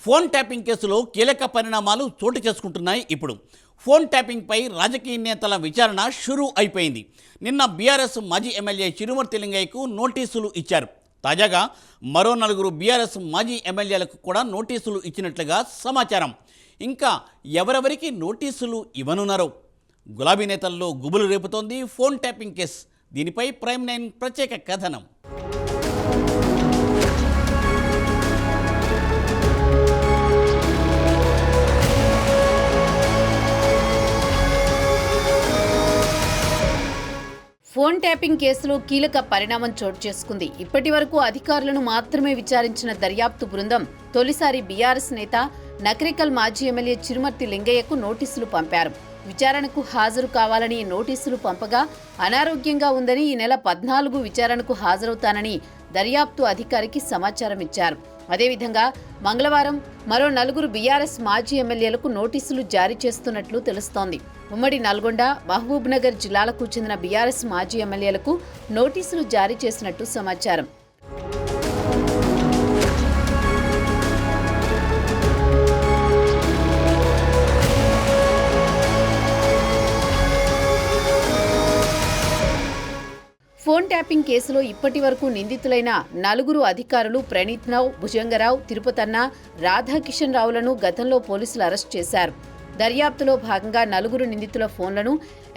Phone tapping కేసులో కీలక పరిణామాలు చోటు చేసుకుంటున్నాయి. ఇప్పుడు ఫోన్ ట్యాపింగ్పై రాజకీయ నేతల విచారణ షురూ అయిపోయింది. నిన్న బీఆర్ఎస్ మాజీ ఎమ్మెల్యే చిరుమర్తి లింగయ్యకు నోటీసులు ఇచ్చారు. తాజాగా మరో 4 బీఆర్ఎస్ మాజీ ఎమ్మెల్యేలకు కూడా నోటీసులు ఇచ్చినట్లుగా సమాచారం. ఇంకా ఎవరెవరికి నోటీసులు ఇవ్వనున్నారో గులాబీ నేతల్లో గుబులు రేపుతోంది ఫోన్ ట్యాపింగ్ కేసు. దీనిపై ప్రైమ్ 9 ప్రత్యేక కథనం. ఫోన్ ట్యాపింగ్ కేసులో కీలక పరిణామం చోటు చేసుకుంది. ఇప్పటి వరకు అధికారులను మాత్రమే విచారించిన దర్యాప్తు బృందం తొలిసారి బీఆర్ఎస్ నేత నకరికల్ మాజీ ఎమ్మెల్యే చిరుమర్తి లింగయ్యకు నోటీసులు పంపారు. విచారణకు హాజరు కావాలని నోటీసులు పంపగా అనారోగ్యంగా ఉందని ఈ నెల 14 విచారణకు హాజరవుతానని దర్యాప్తు అధికారికి సమాచారం ఇచ్చారు. అదేవిధంగా మంగళవారం మరో 4 బీఆర్ఎస్ మాజీ ఎమ్మెల్యేలకు నోటీసులు జారీ చేస్తున్నట్లు తెలుస్తోంది. ఉమ్మడి నల్గొండ, మహబూబ్ నగర్ జిల్లాలకు చెందిన బీఆర్ఎస్ మాజీ ఎమ్మెల్యేలకు నోటీసులు జారీ చేసినట్టు సమాచారం. ఫోన్ ట్యాపింగ్ కేసులో ఇప్పటి వరకు నిందితులైన 4 అధికారులు ప్రణీత్ రావు, భుజంగరావు, తిరుపతన్న, రాధాకిషన్ రావులను గతంలో పోలీసులు అరెస్ట్ చేశారు. దర్యాప్తులో భాగంగా 4 నిందితుల ఫోన్లను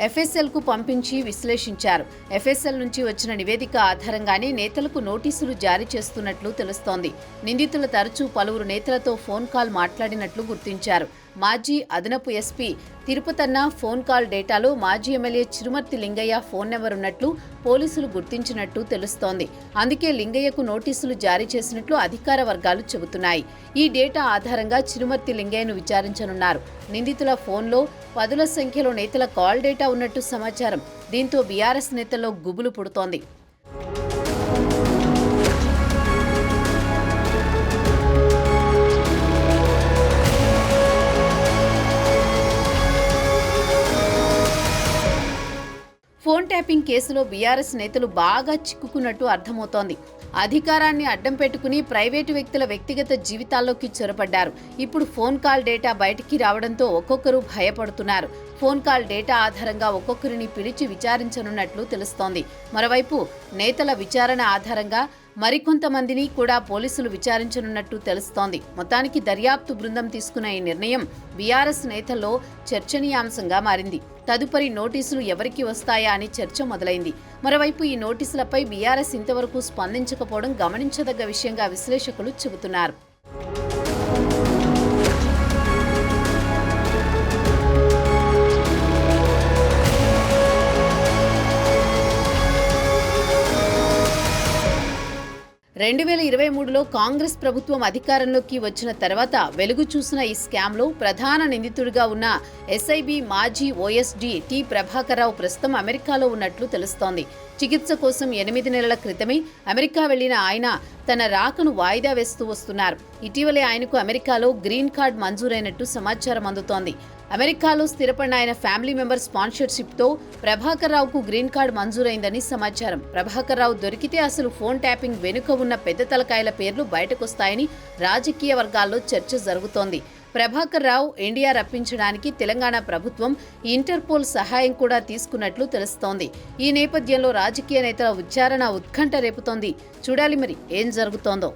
ఎఫ్ఎస్ఎల్కు పంపించి విశ్లేషించారు. ఎఫ్ఎస్ఎల్ నుంచి వచ్చిన నివేదిక ఆధారంగానే నేతలకు నోటీసులు జారీ చేస్తున్నట్లు తెలుస్తోంది. నిందితులు తరచూ పలువురు నేతలతో ఫోన్ కాల్ మాట్లాడినట్లు గుర్తించారు. మాజీ అదనపు ఎస్పీ తిరుపతన్న ఫోన్ కాల్ డేటాలో మాజీ MLA Chirumarthi Lingaiah phone number ఉన్నట్లు పోలీసులు గుర్తించినట్టు తెలుస్తోంది. అందుకే లింగయ్యకు నోటీసులు జారీ చేసినట్లు అధికార వర్గాలు చెబుతున్నాయి. ఈ డేటా ఆధారంగా చిరుమర్తి లింగయ్యను విచారించనున్నారు. నిందితుల ఫోన్లో 10ల సంఖ్యలో నేతల కాల్ డేటా ఉన్నట్టు సమాచారం. దీంతో బీఆర్ఎస్ నేతల్లో గుబులు పుడుతోంది. ఫోన్ ట్యాపింగ్ కేసులో బీఆర్ఎస్ నేతలు బాగా చిక్కుకున్నట్టు అర్థమవుతోంది. అధికారాన్ని అడ్డం పెట్టుకుని ప్రైవేటు వ్యక్తుల వ్యక్తిగత జీవితాల్లోకి చొరబడ్డారు. ఇప్పుడు ఫోన్ కాల్ డేటా బయటికి రావడంతో ఒక్కొక్కరు భయపడుతున్నారు. ఫోన్ కాల్ డేటా ఆధారంగా ఒక్కొక్కరిని పిలిచి విచారించనున్నట్లు తెలుస్తోంది. మరోవైపు నేతల విచారణ ఆధారంగా మరికొంతమందిని కూడా పోలీసులు విచారించనున్నట్టు తెలుస్తోంది. మొత్తానికి దర్యాప్తు బృందం తీసుకున్న ఈ నిర్ణయం బీఆర్ఎస్ నేతల్లో చర్చనీయాంశంగా మారింది. తదుపరి నోటీసులు ఎవరికి వస్తాయా అని చర్చ మొదలైంది. మరోవైపు ఈ నోటీసులపై బీఆర్ఎస్ ఇంతవరకు స్పందించకపోవడం గమనించదగ్గ విషయంగా విశ్లేషకులు చెబుతున్నారు. 2023లో కాంగ్రెస్ ప్రభుత్వం అధికారంలోకి వచ్చిన తర్వాత వెలుగు చూసిన ఈ స్కామ్లో ప్రధాన నిందితుడిగా ఉన్న ఎస్ఐబి మాజీ ఓఎస్డీ టి ప్రభాకర్ రావు ప్రస్తుతం అమెరికాలో ఉన్నట్లు తెలుస్తోంది. చికిత్స కోసం 8 నెలల క్రితమే అమెరికా వెళ్లిన ఆయన తన రాకను వాయిదా వేస్తూ వస్తున్నారు. ఇటీవలే ఆయనకు అమెరికాలో గ్రీన్ కార్డ్ మంజూరైనట్టు సమాచారం అందుతోంది. అమెరికాలో స్థిరపడిన ఆయన ఫ్యామిలీ మెంబర్ స్పాన్సర్షిప్తో ప్రభాకర్ రావుకు గ్రీన్ కార్డ్ మంజూరైందని సమాచారం. ప్రభాకర్ రావు దొరికితే అసలు ఫోన్ ట్యాపింగ్ వెనుక ఉన్న పెద్ద తలకాయల పేర్లు బయటకొస్తాయని రాజకీయ వర్గాల్లో చర్చ జరుగుతోంది. ప్రభాకర్ రావు ఇండియా రప్పించడానికి తెలంగాణ ప్రభుత్వం ఇంటర్పోల్ సహాయం కూడా తీసుకున్నట్లు తెలుస్తోంది. ఈ నేపథ్యంలో రాజకీయ నేతల విచారణ ఉత్కంఠ రేపుతోంది. చూడాలి మరి ఏం జరుగుతోందో.